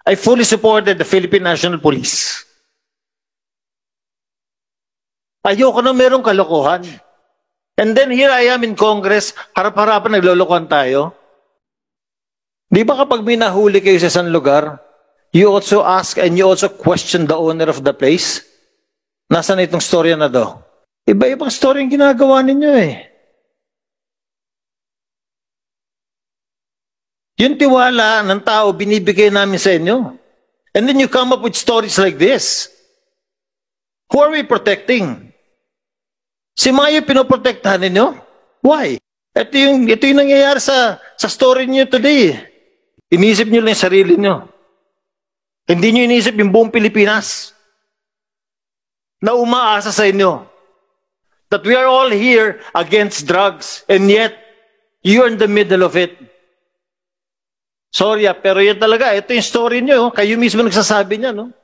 I fully supported the Philippine National Police. Ayoko na merong kalokohan. And then here I am in Congress, harap-harapan naglolokohan tayo. Di ba kapag may nahuli kayo sa isang lugar, you also ask and you also question the owner of the place? Nasaan na itong storya na do? Iba-ibang story yung ginagawa ninyo eh. Yung tiwala ng tao, binibigay namin sa inyo. And then you come up with stories like this. Who are we protecting? Si Mayo pinoprotektahan ninyo? Why? Ito yung nangyayari sa story niyo today. Inisip niyo lang yung sarili niyo. Hindi niyo inisip yung buong Pilipinas na umaasa sa inyo. That we are all here against drugs and yet you're in the middle of it. Sorry, pero yan talaga. Ito yung story niyo. Kayo mismo nagsasabi niya, no?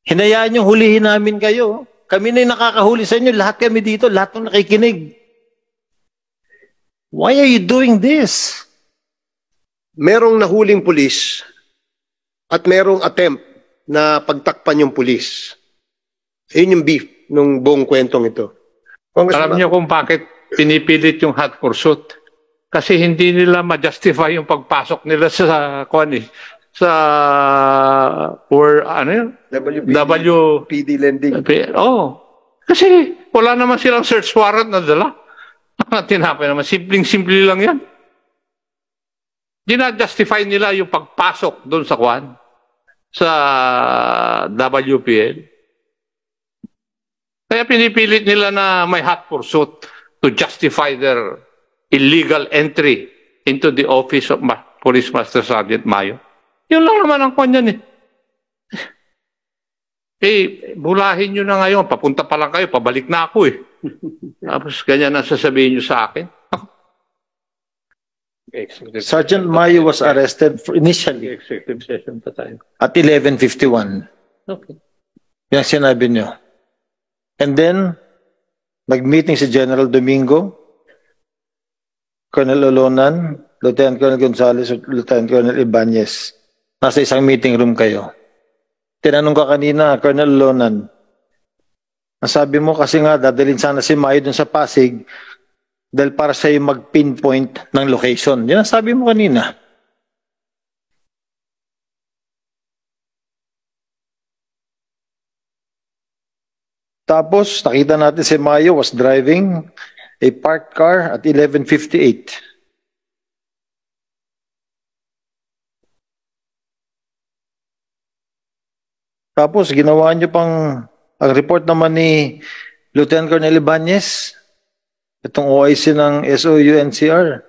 Hinayaan niyo hulihin namin kayo. Kami na yung nakakahuli sa inyo. Lahat kami dito. Lahat ng nakikinig. Why are you doing this? Merong nahuling pulis at merong attempt na pagtakpan yung pulis. Yun yung beef nung buong kwentong ito. Alam niyo kung bakit pinipilit yung hot pursuit? Kasi hindi nila ma-justify yung pagpasok nila sa sa PD lending. Oh. Kasi wala naman silang search warrant na dala. Tinapay naman. Simpleng-simple lang yan. Dina-justify nila yung pagpasok doon sa sa WPL. Kaya pinipilit nila na may hot pursuit to justify their illegal entry into the office of Police Master Sergeant Mayo. Yun lang naman ang kanyan eh. Bulahin nyo na ngayon. Papunta pa lang kayo. Pabalik na ako eh. Tapos ganyan ang sasabihin nyo sa akin. Sergeant Mayo was arrested initially Executive session pa tayo. at 11:51. Okay. Yan sinabi nyo. And then, nag-meeting si General Domingo, Colonel Olonan, Lieutenant Colonel Gonzales, at Lieutenant Colonel Ibanez. Nasa isang meeting room kayo. Tinanong ka kanina, Colonel Olonan, nasabi mo kasi nga dadalhin sana si Mayo dun sa Pasig dahil para sa'yo mag-pinpoint ng location. Yan ang sabi mo kanina. Tapos, nakita natin si Mayo was driving a parked car at 11:58. Tapos, ginawa niyo pang, ang report naman ni Lieutenant Colonel Ibanez, itong OIC ng SOU-NCR,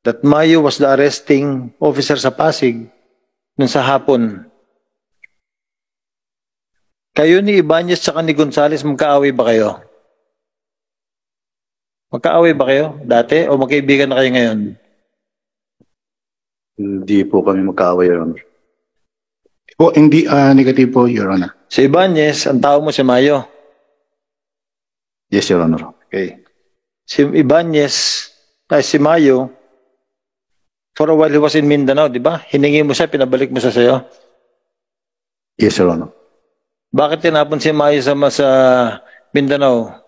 that Mayo was the arresting officer sa Pasig nun sa hapon. Kayo ni Ibanez at ni Gonzales, magkaaway ba kayo? Magkaaway ba kayo dati o magkaibigan na kayo ngayon? Hindi po kami magkaaway, Your Honor. Hindi negative po, Your Honor. Si Ibanez, ang tao mo si Mayo. Yes, Your Honor. Okay. Si Ibanez, si Mayo, for a while he was in Mindanao, di ba? Hiningi mo siya, pinabalik mo siya sa'yo. Yes, Your Honor. Bakit tinapon si Mayo sa Mindanao?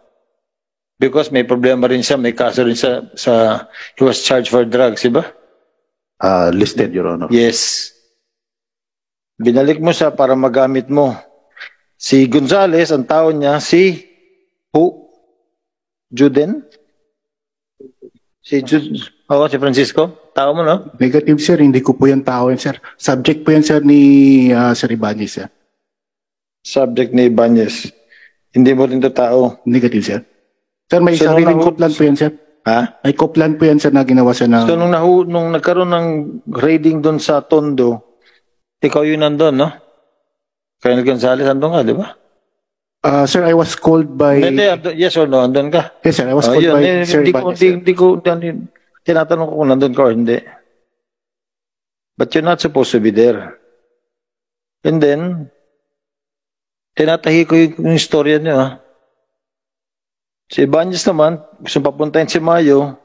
Because may problema rin siya, may kaso rin sa he was charged for drugs, di ba? Listed, Your Honor. Yes. Binalik mo siya para magamit mo. Si Gonzales, ang tao niya, si Juden? Si Francisco? Tao mo, no? Negative, sir. Hindi ko po yan tao yan, sir. Subject po yan, sir, ni Sir Ibanez, sir. Subject ni Ibanez. Hindi mo rin to tao. Negative, sir. Sir, may So, sariling koplan po yan, sir. Ha? May koplan po yan, sir, na ginawa siya na... So, nung nagkaroon ng raiding doon sa Tondo, ikaw yun nandun, no? Colonel Gonzales, andun ka, di ba? Sir, I was called by... Yes or no, andun ka? Yes, sir, I was called by Sir Ibanez, sir. Hindi ko, tinatanong ko kung nandun ka or hindi. But you're not supposed to be there. And then, tinatahi ko yung istorya niyo, ha? Si Ibanez naman, gusto papuntahin si Mayo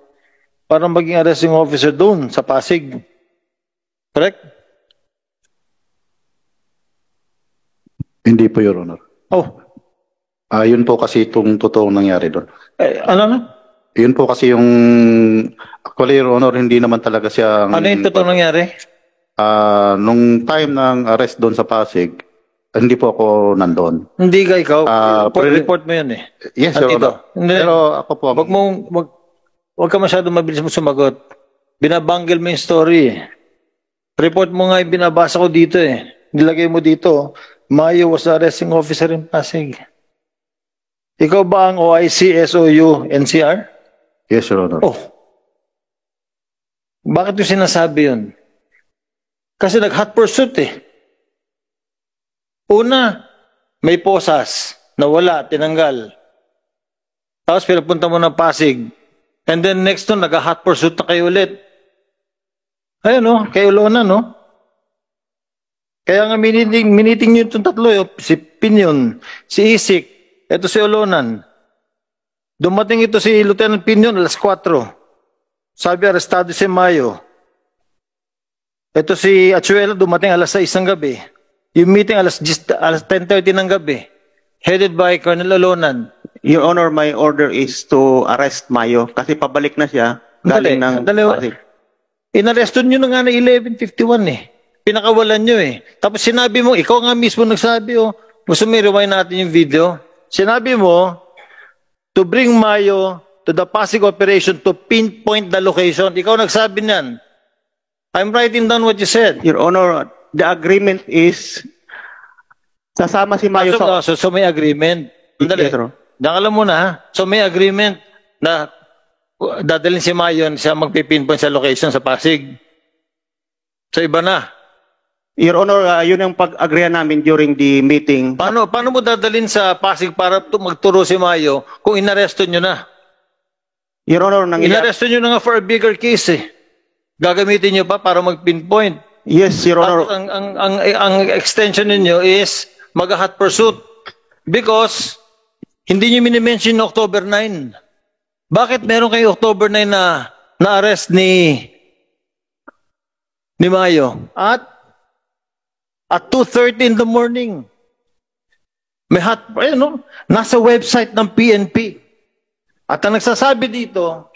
para maging arresting officer doon sa Pasig. Correct? Hindi po, Your Honor. Oh, Yun po kasi itong totoong nangyari doon. ano na? Yun po kasi yung, actually, Your Honor, hindi naman talaga siya... Ano yung totoo nangyari? Nung time ng arrest doon sa Pasig, hindi po ako nandoon. Hindi ka ikaw. Pero- Report mo yun eh. Yes, At Your ito. Honor. Hindi. Pero ako po, Wag ka masyadong mabilis mo sumagot. Binabanggil mo yung story eh. Report mo nga yung binabasa ko dito eh. Nilagay mo dito, Mayo was the arresting officer in Pasig. Ikaw ba ang OIC, SOU, NCR? yes, Your Honor. Oh. Bakit yung sinasabi yun? Kasi nag-hot pursuit eh. Una, may posas na wala, tinanggal. Tapos pinapunta mo ng Pasig. And then next to, nag-hot pursuit na kayo ulit. Ayun no, kayo Lona no? Kaya nga miniting nyo itong tatlo, si Pinion, si Isik, ito si Olonan. Dumating ito si Lieutenant Pinion alas 4. Sabi arestado si Mayo. Ito si Achuelo dumating alas 6 ng gabi. Yung meeting alas 10:30 ng gabi. Headed by Colonel Olonan. Your Honor, my order is to arrest Mayo kasi pabalik na siya galing ng Pasig. Inaresto nyo na nga na 11:51 eh. Pinakawalan nyo eh. Tapos sinabi mo, ikaw nga mismo nagsabi oh. Gusto mo i-rewind natin yung video? Sinabi mo, to bring Mayo to the Pasig operation to pinpoint the location. Ikaw nagsabi niyan. I'm writing down what you said. Your Honor, the agreement is sasama si Mayo sa... So may agreement. Sandali. Yes, sir. Alam mo na ha? So may agreement na dadalhin si Mayo siya magpipinpoint sa location sa Pasig. So iba na. Your Honor, yun ang pag-agreean namin during the meeting. Paano mo dadalhin sa Pasig para magturo si Mayo kung inaresto nyo na? Your Honor, Inaresto nyo na nga for a bigger case eh. Gagamitin nyo pa para mag-pinpoint. Yes, Your Honor. At ang extension ninyo is mag-hot pursuit. Because hindi nyo minimension yung October 9. Bakit meron kayo October 9 na na-arrest ni Mayo? At 2:30 in the morning. May nasa website ng PNP. At ang nagsasabi dito,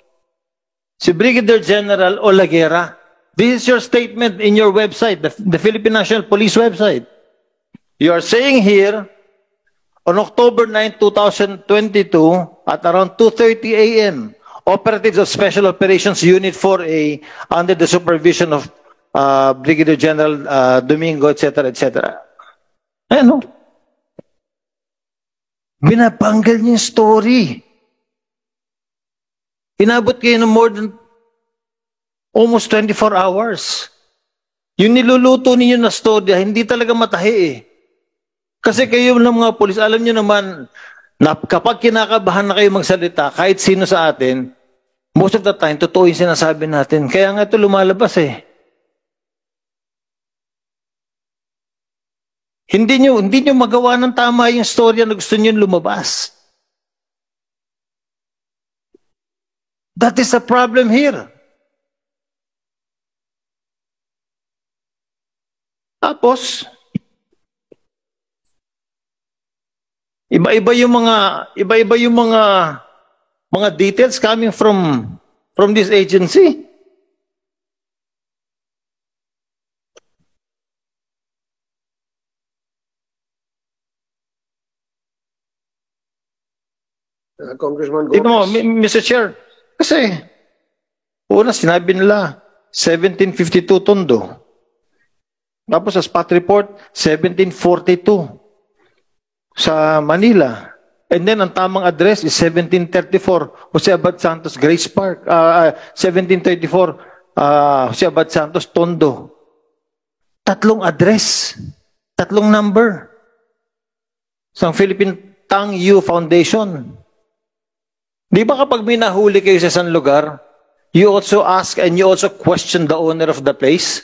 si Brigadier General Olaguera. This is your statement in your website, the Philippine National Police website. You are saying here, on October 9, 2022, at around 2:30 a.m., operatives of Special Operations Unit 4A, under the supervision of Brigadier General Domingo, etc., etc. Ano? Binabanggal niyo yung story. Inabot kayo ng more than almost 24 hours. Yung niluluto ninyo na storya, hindi talaga matahi eh. Kasi kayo ng mga polis, alam nyo naman, na kapag kinakabahan na kayo magsalita, kahit sino sa atin, most of the time, totoo yung sinasabi natin. Kaya nga ito lumalabas eh. Hindi nyo magawa ng tama yung storya na gusto nyo lumabas. That is the problem here. Tapos, iba-iba yung mga details coming from this agency. Congressman Tignan mo, Gomez. Mr. Chair, kasi, una sinabi nila, 1752 Tondo. Tapos sa spot report, 1742 sa Manila. And then ang tamang address is 1734 Jose Abad Santos, Grace Park. 1734 Jose Abad Santos, Tondo. Tatlong address, tatlong number. Sa Philippine Tang Yu Foundation. Di ba kapag may nahuli kayo sa isang lugar, you also ask and you also question the owner of the place?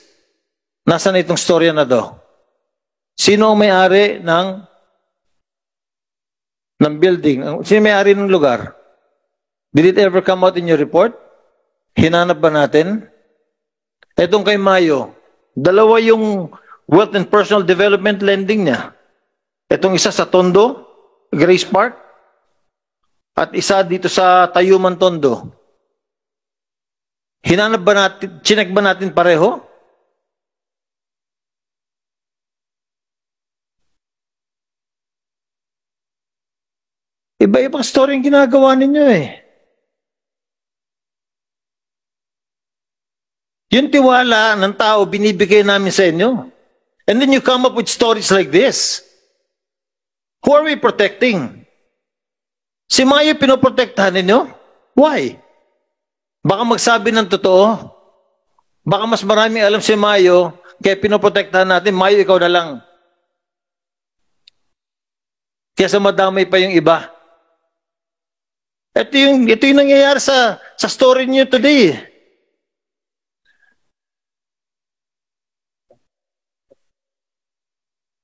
Nasaan na itong storya na do? Sino ang may-ari ng building? Sino may-ari ng lugar? Did it ever come out in your report? Hinanap ba natin? Etong kay Mayo, dalawa yung wealth and personal development lending niya. Itong isa sa Tondo, Grace Park, at isa dito sa Tayuman, Tondo. Hinanap ba natin, chinek ba natin pareho? Iba-ibang story yung ginagawa ninyo eh. Yung tiwala ng tao, binibigay namin sa inyo. And then you come up with stories like this. Who are we protecting? Si Mayo pinoprotektahan ninyo? Why? Baka magsabi ng totoo. Baka mas maraming alam si Mayo, kaya pinoprotektahan natin, Mayo, ikaw na lang. Kaya madamay pa yung iba. Ito yung nangyayari sa story niyo today.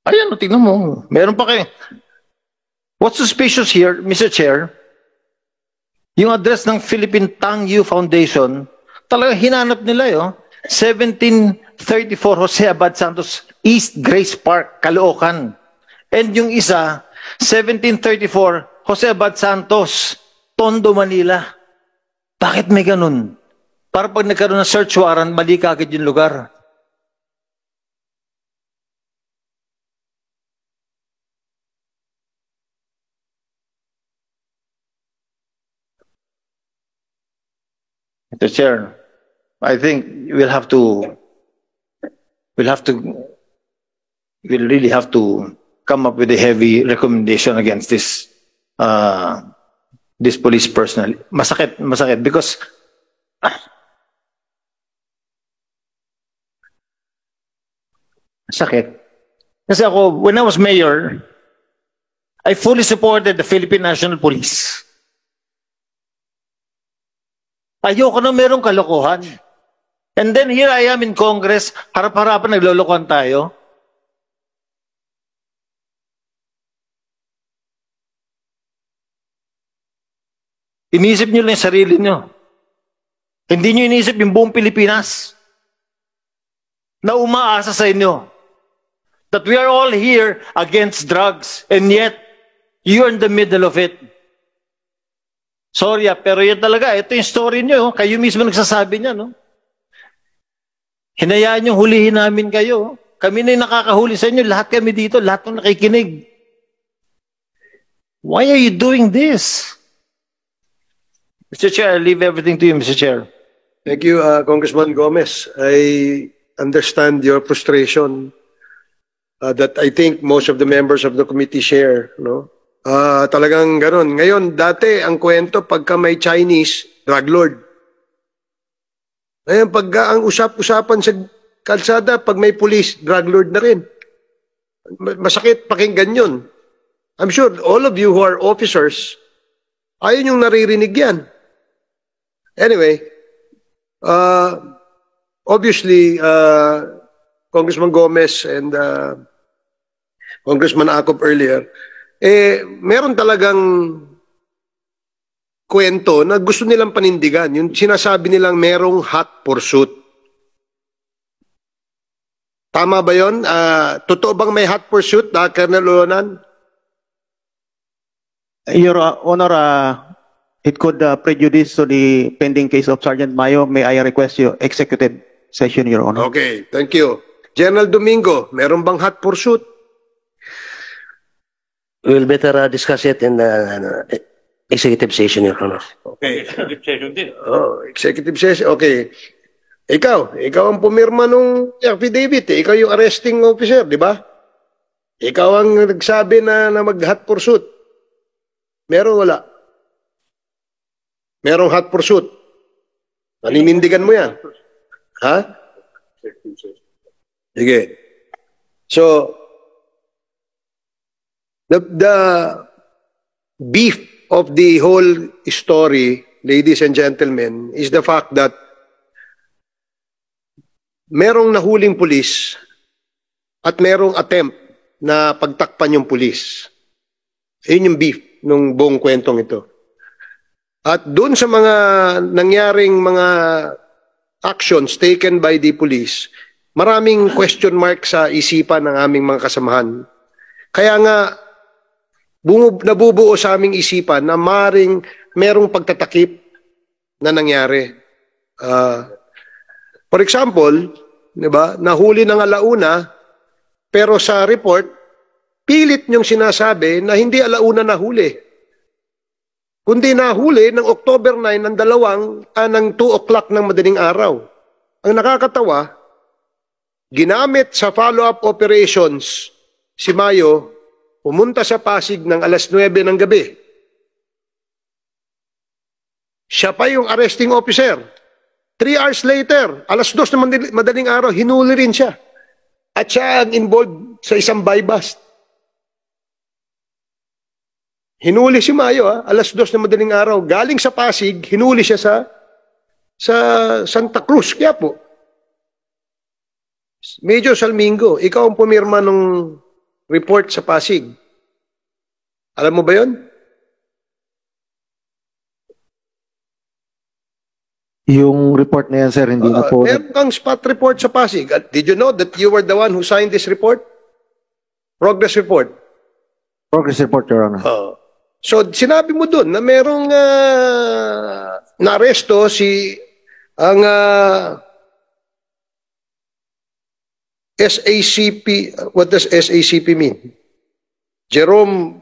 Ayan, tingnan mo. Meron pa kayo. What's suspicious here, Mr. Chair? Yung address ng Philippine Tang Yu Foundation, talagang hinanap nila yun. 1734 Jose Abad Santos, East Grace Park, Caloocan. And yung isa, 1734 Jose Abad Santos, Tondo, Manila. Bakit may ganun? Para pag nagkaroon ng search warrant, mali kagad yung lugar. Mr. Chair, I think we'll really have to come up with a heavy recommendation against this police personnel. Masakit because masakit. Kasi ako, when I was mayor, I fully supported the Philippine National Police. Ayoko na merong kalokohan. And then here I am in Congress, harap-harapan naglolokohan tayo. Inisip nyo lang yung sarili nyo. Hindi nyo inisip yung buong Pilipinas na umaasa sa inyo. That we are all here against drugs and yet you're in the middle of it. Sorry, pero yan talaga. Ito yung story nyo. Kayo mismo nagsasabi niya, no? Hinayaan nyo, hulihin namin kayo. Kami na yung nakakahuli sa inyo. Lahat kami dito. Lahat ng nakikinig. Why are you doing this? Mr. Chair, I leave everything to you, Mr. Chair. Thank you, Congressman Gomez. I understand your frustration that I think most of the members of the committee share, no? Talagang gano'n. Ngayon, dati ang kwento pagka may Chinese, drug lord. Ngayon, pagka ang usap-usapan sa kalsada, pag may police, drug lord na rin. Masakit pakinggan yun. I'm sure all of you who are officers, ayun yung naririnig yan. Anyway, obviously, Congressman Gomez and Congressman Acop earlier, meron talagang kwento na gusto nilang panindigan. Yung sinasabi nilang merong hot pursuit. Tama ba yun? Totoo bang may hot pursuit, Colonel Olonan? Your Honor, it could prejudice to the pending case of Sergeant Mayo. May I request you executive session, Your Honor? Okay, thank you. General Domingo, meron bang hot pursuit? We'll better discuss it in the executive session, Your Honor. Okay. Executive session din. Oh, executive session. Okay. Ikaw ang pumirma nung affidavit. Ikaw yung arresting officer, di ba? Ikaw ang nagsabi na mag-hot pursuit. Meron wala? Merong hot pursuit. Naninindigan mo yan. Ha? Sige. So, the beef of the whole story, ladies and gentlemen, is the fact that merong nahuling pulis at merong attempt na pagtakpan yung pulis. Yun yung beef nung buong kwentong ito. At doon sa mga nangyaring mga actions taken by the police, maraming question mark sa isipan ng aming mga kasamahan. Kaya nga, nabubuo sa aming isipan na merong pagtatakip na nangyari. For example, di ba, nahuli ng alauna, pero sa report, pilit niyong sinasabi na hindi alauna nahuli. Kundi nahuli ng October 9 ng ng 2 o'clock ng madaling araw. Ang nakakatawa, ginamit sa follow-up operations si Mayo, pumunta sa Pasig ng alas 9 ng gabi. Siya pa yung arresting officer. 3 hours later, alas 2 ng madaling araw, hinuli rin siya. At siya ang involved sa isang buy-bust. Hinuli si Mayo, alas 2 ng madaling araw. Galing sa Pasig, hinuli siya sa Santa Cruz, Quiapo. Major Salmingo, ikaw ang pumirma ng report sa Pasig. Alam mo ba yun? Yung report na yan, sir, hindi na po... Meron kang spot report sa Pasig. Did you know that you were the one who signed this report? Progress report. Progress report, Your Honor. So, sinabi mo dun na merong na-aresto ang SACP. What does SACP mean? Jerome,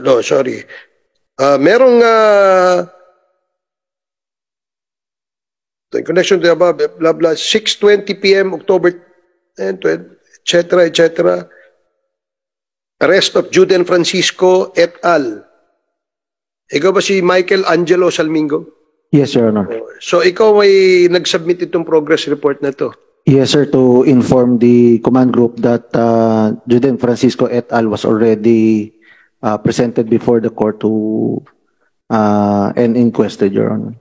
no, sorry. Merong in connection to the above, blah, blah, 6:20 p.m. October, etc., etc. Arrest of Juden Francisco et al. Ikaw ba si Michael Angelo Salmingo? Yes, Your Honor. So, ikaw ay nag-submit itong progress report na to? Yes, sir, to inform the command group that Juden Francisco et al. Was already presented before the court to and inquested, Your Honor.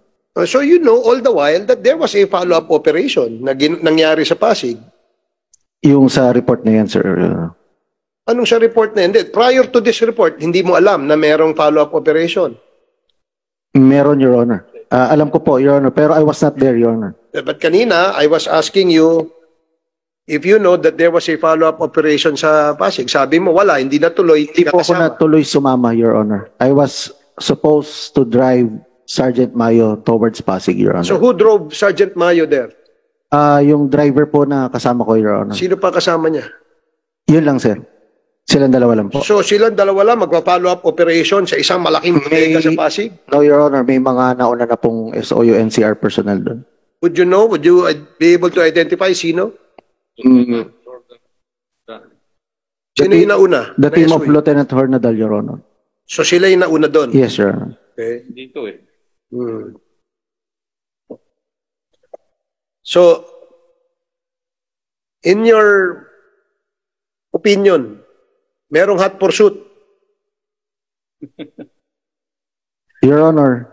So you know all the while that there was a follow-up operation na nangyari sa Pasig. Yung sa report na yan, sir. Anong sa report na yan? Prior to this report, hindi mo alam na merong follow-up operation? Meron, Your Honor. Alam ko po, Your Honor, pero I was not there, Your Honor. But kanina, I was asking you if you know that there was a follow-up operation sa Pasig. Sabi mo, wala, hindi natuloy. Hindi po ako natuloy sumama, Your Honor. I was supposed to drive Sergeant Mayo towards Pasig, Your Honor. So who drove Sergeant Mayo there? Yung driver po na kasama ko, Your Honor. Sino pa kasama niya? Yun lang, sir. Silang dalawa lang po. So silang dalawa lang magpa-follow up operation sa isang malaking bodega sa Pasig? No, Your Honor. May mga nauna na pong SOU NCR personnel doon. Would you know? Would you be able to identify sino? Sino yung nauna? The team of Lieutenant Hornadal, Your Honor. So sila yung nauna doon? Yes, Your Honor. Okay. Dito eh. So, in your opinion, merong hot pursuit? Your Honor,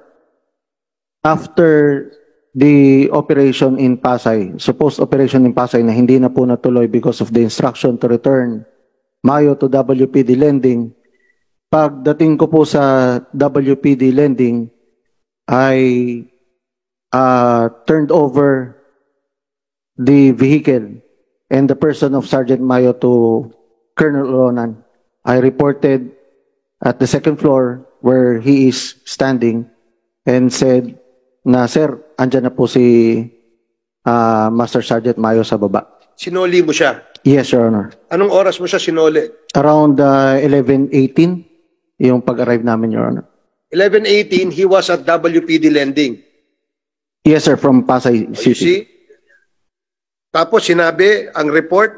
after the operation in Pasay, supposed operation in Pasay na hindi na po natuloy because of the instruction to return Mayo to WPD Lending, pagdating ko po sa WPD Lending, I turned over the vehicle and the person of Sergeant Mayo to Colonel Ronan. I reported at the second floor where he is standing and said na, sir, andyan na po si Master Sergeant Mayo sa baba. Sinoli mo siya? Yes, Your Honor. Anong oras mo siya sinoli? Around 11:18, yung pag-arrive namin, Your Honor. 11:18, he was at WPD Lending. Yes, sir, from Pasay City. You see? Tapos sinabi, ang report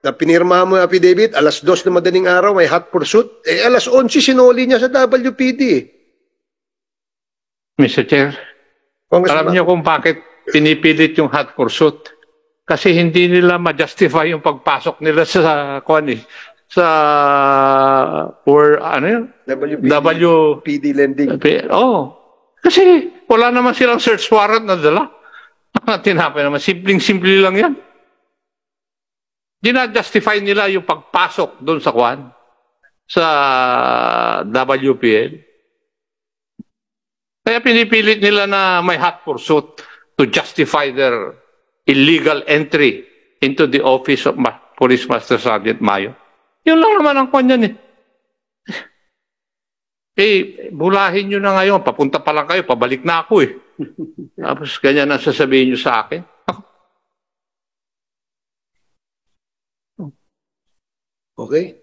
na pinirma mo yung affidavit, alas 2 na madaling araw, may hot pursuit. Alas 11, sinuli niya sa WPD. Mr. Chair, alam niyo kung bakit pinipilit yung hot pursuit? Kasi hindi nila ma-justify yung pagpasok nila sa sa WPD Lending. Kasi wala naman silang search warrant na dala. Tinapay naman, simpleng-simple lang yan. Dina-justify nila yung pagpasok doon sa sa WPL. Kaya pinipilit nila na may hot pursuit to justify their illegal entry into the office of Police Master Sergeant Mayo. Yun lang naman ang kanyan eh. Bulahin nyo na ngayon. Papunta pa lang kayo, pabalik na ako eh. Tapos ganyan ang sasabihin nyo sa akin. Okay?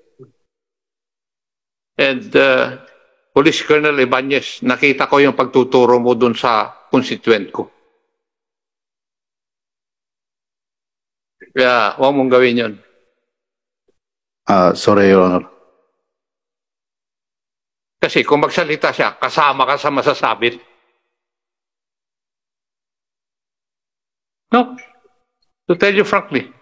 And Police Colonel Ibanez, nakita ko yung pagtuturo mo dun sa constituent ko. Kaya huwag mong gawin yun. Sorry, Your Honor. Kasi kung magsalita siya, kasama ka sa masasabit. No. To tell you frankly.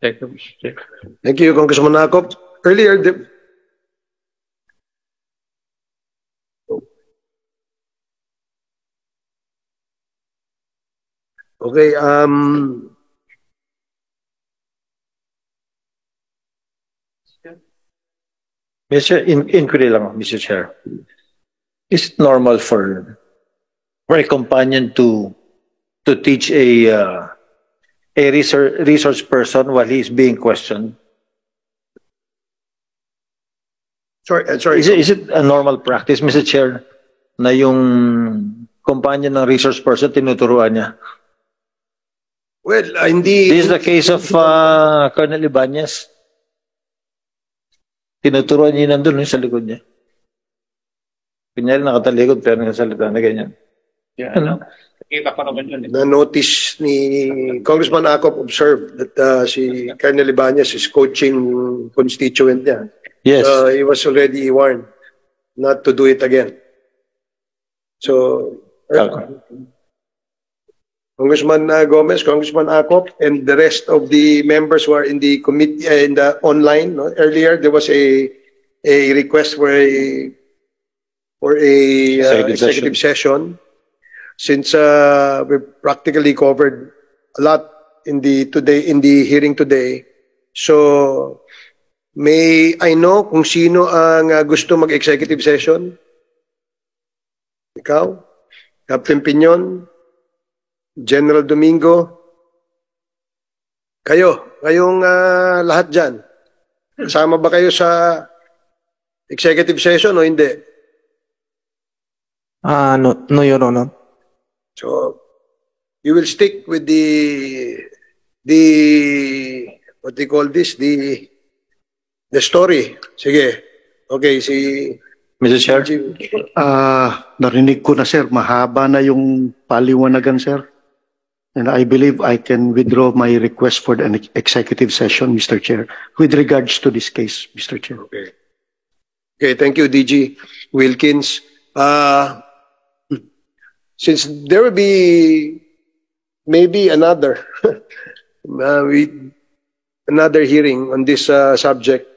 Thank you, Congressman Akop. Earlier, okay, Inquiry lang, Mr. Chair. Is it normal for a companion to teach a resource person while he is being questioned? sorry. Is it a normal practice, Mr. Chair, na yung companion ng resource person tinuturuan niya? Well, hindi. This is the case of Colonel Ibanez. Tinuturuan niya nandun sa likod niya. Kunyari nakatalikod pero nakasalita na ganyan. Yeah, ano? Nakita pa naman yun. Na-notice ni Congressman Akop observed that si Colonel Ibanez is coaching constituent niya. Yes. He was already warned not to do it again. So, Congressman Gomez, Congressman Akop, and the rest of the members who are in the committee, in the online. No? Earlier, there was a request for a executive session. Since we practically covered a lot in the hearing today, so may I know kung sino ang gusto mag-executive session? Ikaw, Captain Piñon, General Domingo, kayong lahat dyan. Kasama ba kayo sa executive session o hindi? No, Your Honor. So, you will stick with the what they call this, the story. Sige. Okay, si Mr. Chair? Narinig ko na, sir. Mahaba na yung paliwanagan, sir. And I believe I can withdraw my request for an executive session, Mr. Chair, with regards to this case, Mr. Chair. Okay. Okay, thank you, DG Wilkins. Since there will be maybe another another hearing on this subject,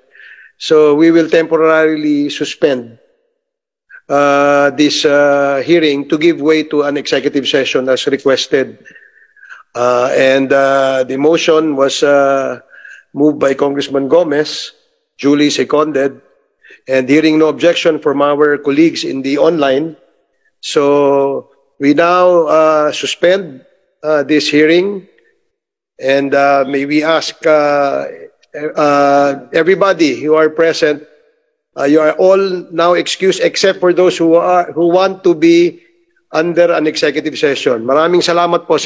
so we will temporarily suspend this hearing to give way to an executive session as requested. And the motion was moved by Congressman Gomez, duly seconded, and hearing no objection from our colleagues in the online. So we now suspend this hearing, and may we ask everybody who are present, you are all now excused except for those who want to be under an executive session. Maraming salamat po.